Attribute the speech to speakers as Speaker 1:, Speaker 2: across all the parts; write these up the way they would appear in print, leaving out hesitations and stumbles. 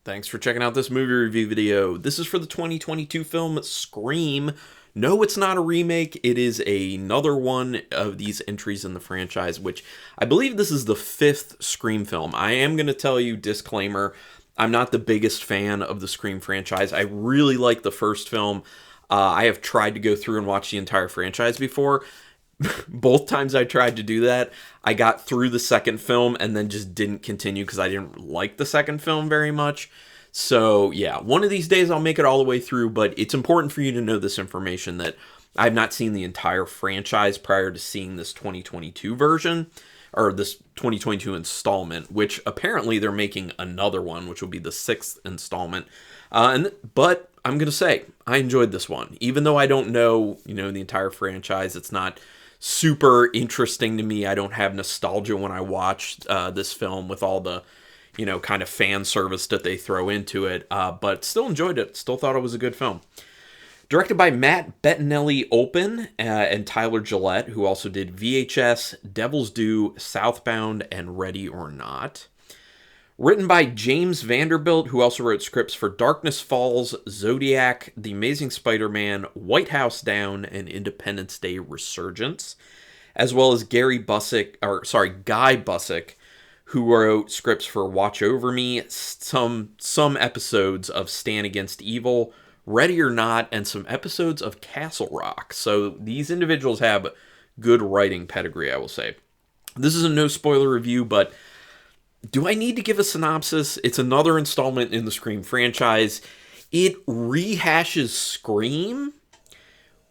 Speaker 1: Thanks for checking out this movie review video. This is for the 2022 film Scream. No, it's not a remake. It is another one of these entries in the franchise, which I believe this is the 5th Scream film. I am going to tell you, disclaimer, I'm not the biggest fan of the Scream franchise. I really like the first film. I have tried to go through and watch the entire franchise before. Both times I tried to do that, I got through the second film and then just didn't continue because I didn't like the second film very much. So yeah, one of these days I'll make it all the way through, but it's important for you to know this information that I've not seen the entire franchise prior to seeing this 2022 version, or this 2022 installment, which apparently they're making another one, which will be the 6th installment. But I'm going to say, I enjoyed this one. Even though I don't know, the entire franchise, it's not super interesting to me. I don't have nostalgia when I watch this film with all the, kind of fan service that they throw into it. But still enjoyed it. Still thought it was a good film. Directed by Matt Bettinelli-Olpin and Tyler Gillette, who also did VHS, Devil's Due, Southbound, and Ready or Not. Written by James Vanderbilt, who also wrote scripts for Darkness Falls, Zodiac, The Amazing Spider-Man, White House Down, and Independence Day Resurgence, as well as Guy Busick, who wrote scripts for Watch Over Me, some episodes of Stand Against Evil, Ready or Not, and some episodes of Castle Rock. So these individuals have good writing pedigree, I will say. This is a no spoiler review, but do I need to give a synopsis? It's another installment in the Scream franchise. It rehashes Scream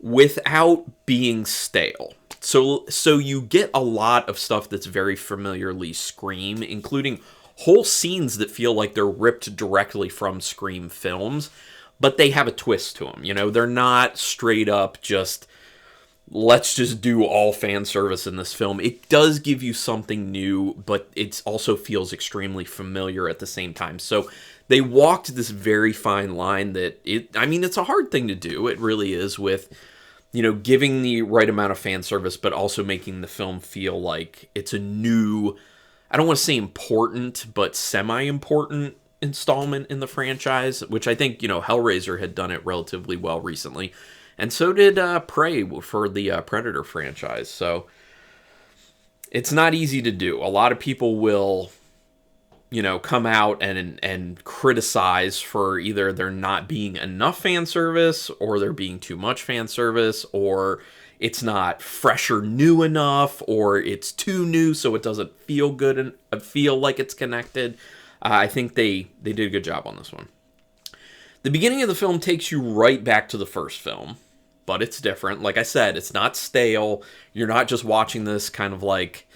Speaker 1: without being stale. So you get a lot of stuff that's very familiarly Scream, including whole scenes that feel like they're ripped directly from Scream films, but they have a twist to them. They're not straight up just, let's just do all fan service in this film. It does give you something new, but it also feels extremely familiar at the same time. So they walked this very fine line that it's a hard thing to do. It really is, with, giving the right amount of fan service, but also making the film feel like it's a new, I don't want to say important, but semi-important installment in the franchise, which I think, Hellraiser had done it relatively well recently. And so did Prey for the Predator franchise. So it's not easy to do. A lot of people will, come out and criticize for either there not being enough fan service, or there being too much fan service, or it's not fresh or new enough, or it's too new so it doesn't feel good and feel like it's connected. I think they did a good job on this one. The beginning of the film takes you right back to the first film, but it's different. Like I said, it's not stale. You're not just watching this kind of like,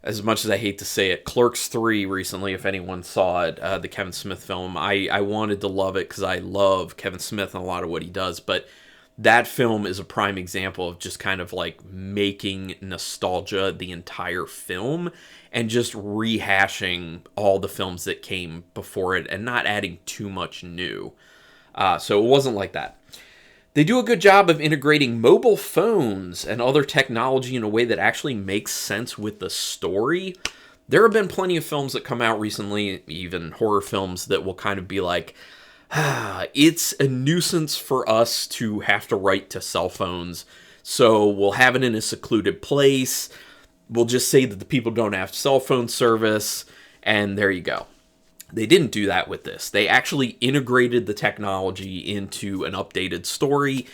Speaker 1: as much as I hate to say it, Clerks 3 recently, if anyone saw it, the Kevin Smith film. I wanted to love it because I love Kevin Smith and a lot of what he does, but that film is a prime example of just kind of like making nostalgia the entire film and just rehashing all the films that came before it and not adding too much new. So it wasn't like that. They do a good job of integrating mobile phones and other technology in a way that actually makes sense with the story. There have been plenty of films that come out recently, even horror films, that will kind of be like, it's a nuisance for us to have to write to cell phones, so we'll have it in a secluded place. We'll just say that the people don't have cell phone service, and there you go. They didn't do that with this. They actually integrated the technology into an updated story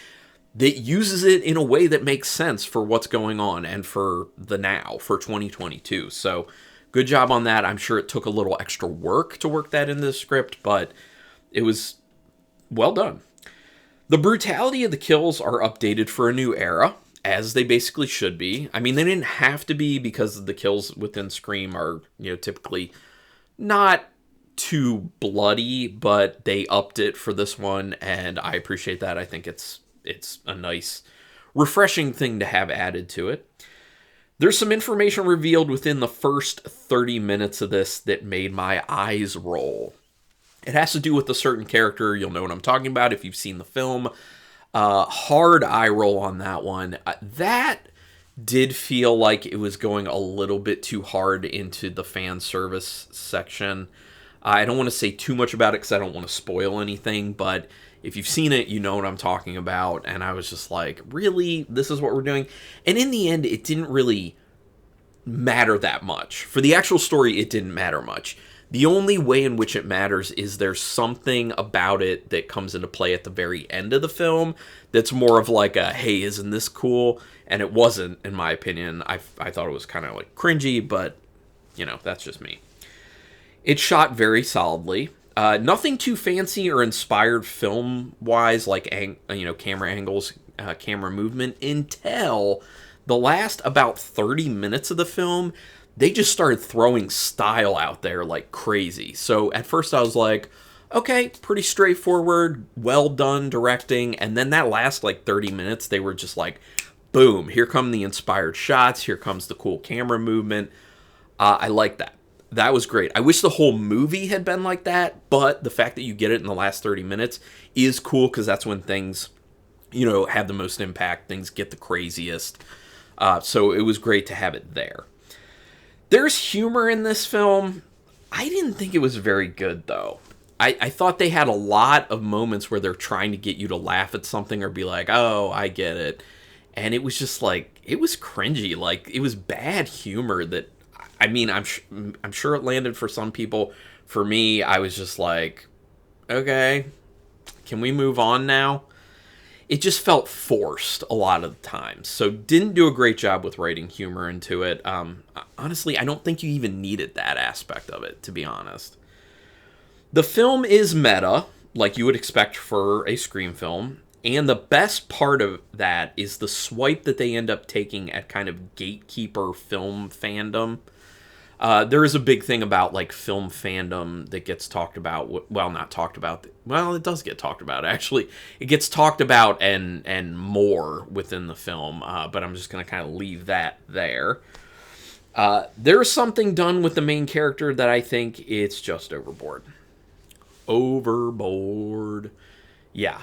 Speaker 1: that uses it in a way that makes sense for what's going on and for the now, for 2022. So good job on that. I'm sure it took a little extra work to work that into the script, but it was well done. The brutality of the kills are updated for a new era, as they basically should be. They didn't have to be, because the kills within Scream are, typically not too bloody, but they upped it for this one, and I appreciate that. I think it's a nice, refreshing thing to have added to it. There's some information revealed within the first 30 minutes of this that made my eyes roll. It has to do with a certain character. You'll know what I'm talking about if you've seen the film. Hard eye roll on that one. That did feel like it was going a little bit too hard into the fan service section. I don't want to say too much about it because I don't want to spoil anything, but if you've seen it, you know what I'm talking about. And I was just like, really? This is what we're doing? And in the end, it didn't really matter that much. For the actual story, it didn't matter much. The only way in which it matters is there's something about it that comes into play at the very end of the film that's more of like a, hey, isn't this cool? And it wasn't, in my opinion. I thought it was kind of like cringy, but, you know, that's just me. It's shot very solidly. Nothing too fancy or inspired film-wise, like camera angles, camera movement, until the last about 30 minutes of the film. They just started throwing style out there like crazy. So at first I was like, okay, pretty straightforward, well done directing. And then that last like 30 minutes, they were just like, boom, here come the inspired shots. Here comes the cool camera movement. I like that. That was great. I wish the whole movie had been like that, but the fact that you get it in the last 30 minutes is cool because that's when things, you know, have the most impact. Things get the craziest. So it was great to have it there. There's humor in this film. I didn't think it was very good, though. I thought they had a lot of moments where they're trying to get you to laugh at something or be like, oh, I get it. And it was just like, it was cringy. Like, it was bad humor that, I mean, I'm sure it landed for some people. For me, I was just like, okay, can we move on now? It just felt forced a lot of the times. So didn't do a great job with writing humor into it. Honestly, I don't think you even needed that aspect of it, to be honest. The film is meta, like you would expect for a Scream film. And the best part of that is the swipe that they end up taking at kind of gatekeeper film fandom. There is a big thing about like film fandom that gets talked about. Well, not talked about. Well, it does get talked about, actually. It gets talked about and more within the film. But I'm just going to kind of leave that there. There's something done with the main character that I think it's just overboard. Overboard. Yeah.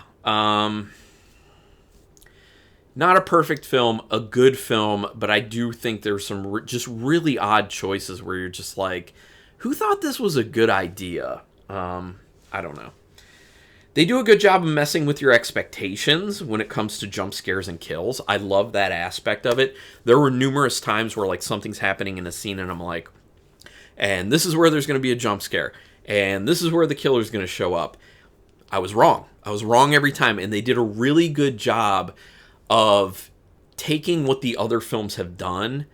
Speaker 1: Not a perfect film, a good film, but I do think there's some just really odd choices where you're just like, who thought this was a good idea? I don't know. They do a good job of messing with your expectations when it comes to jump scares and kills. I love that aspect of it. There were numerous times where like something's happening in a scene and I'm like, and this is where there's going to be a jump scare, and this is where the killer's going to show up. I was wrong. I was wrong every time, and they did a really good job of taking what the other films have done,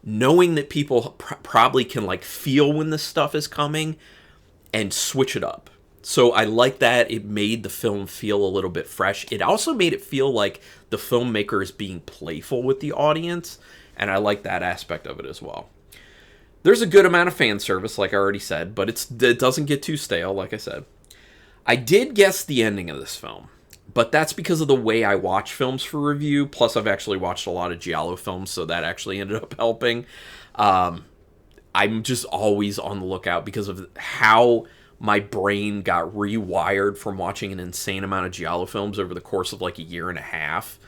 Speaker 1: knowing that people probably can like feel when this stuff is coming, and switch it up. So I like that. It made the film feel a little bit fresh. It also made it feel like the filmmaker is being playful with the audience, and I like that aspect of it as well. There's a good amount of fan service, like I already said, but it doesn't get too stale, like I said. I did guess the ending of this film, but that's because of the way I watch films for review. Plus, I've actually watched a lot of Giallo films, so that actually ended up helping. I'm just always on the lookout because of how my brain got rewired from watching an insane amount of Giallo films over the course of like a year and a half,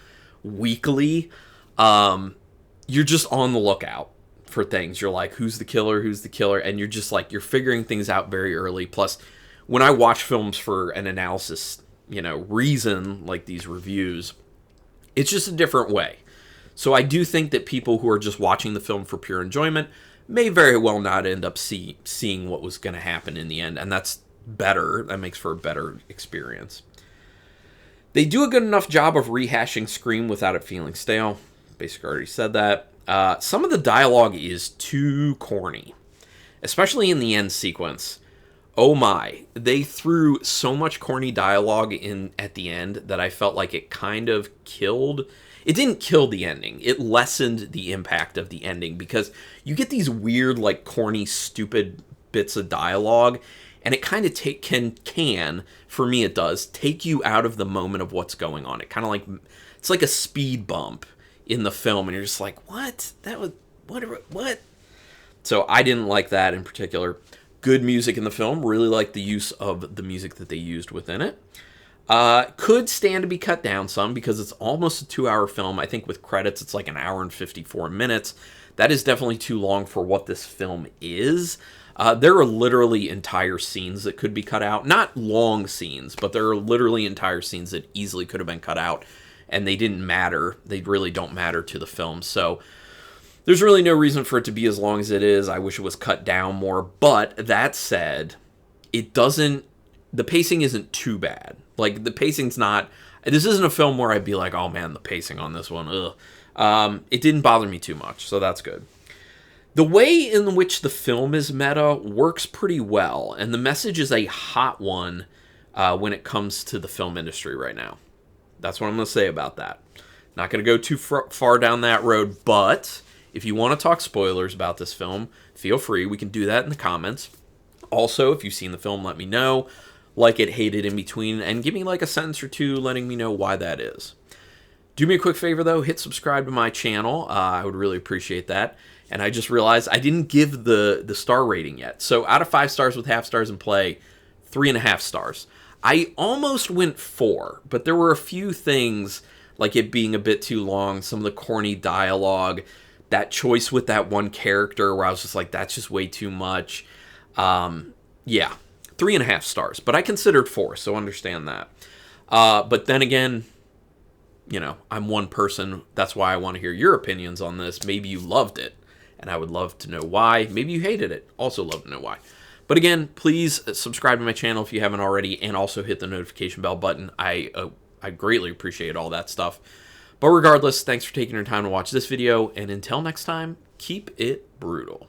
Speaker 1: weekly. You're just on the lookout for things. You're like, who's the killer? Who's the killer? And you're just like, you're figuring things out very early. Plus, when I watch films for an analysis, reason, like these reviews, it's just a different way. So I do think that people who are just watching the film for pure enjoyment may very well not end up seeing what was going to happen in the end, and that's better. That makes for a better experience. They do a good enough job of rehashing Scream without it feeling stale. Basically already said that. Some of the dialogue is too corny, especially in the end sequence. Oh my, they threw so much corny dialogue in at the end that I felt like it kind of killed. It didn't kill the ending. It lessened the impact of the ending because you get these weird, like, corny, stupid bits of dialogue, and it kind of can, for me it does, take you out of the moment of what's going on. It kind of like, it's like a speed bump in the film, and you're just like, what? That was, what? So I didn't like that in particular. Good music in the film. Really like the use of the music that they used within it. Could stand to be cut down some because it's almost a 2-hour film. I think with credits it's like an hour and 54 minutes. That is definitely too long for what this film is. There are literally entire scenes that could be cut out. Not long scenes, but there are literally entire scenes that easily could have been cut out, and they didn't matter. They really don't matter to the film. So there's really no reason for it to be as long as it is. I wish it was cut down more. But that said, it doesn't... The pacing isn't too bad. Like, the pacing's not... This isn't a film where I'd be like, oh man, the pacing on this one, ugh. It didn't bother me too much, so that's good. The way in which the film is meta works pretty well, and the message is a hot one when it comes to the film industry right now. That's what I'm going to say about that. Not going to go too far down that road, but if you want to talk spoilers about this film, feel free. We can do that in the comments. Also, if you've seen the film, let me know. Like it, hate it, in between, and give me like a sentence or two letting me know why that is. Do me a quick favor, though. Hit subscribe to my channel. I would really appreciate that. And I just realized I didn't give the star rating yet. So out of 5 stars with half stars in play, 3.5 stars. I almost went 4, but there were a few things, like it being a bit too long, some of the corny dialogue, that choice with that one character where I was just like, that's just way too much. Yeah, 3.5 stars. But I considered 4, so understand that. But then again... You know, I'm one person. That's why I want to hear your opinions on this. Maybe you loved it, and I would love to know why. Maybe you hated it. Also love to know why. But again, please subscribe to my channel if you haven't already, and also hit the notification bell button. I greatly appreciate all that stuff. But regardless, thanks for taking your time to watch this video, and until next time, keep it brutal.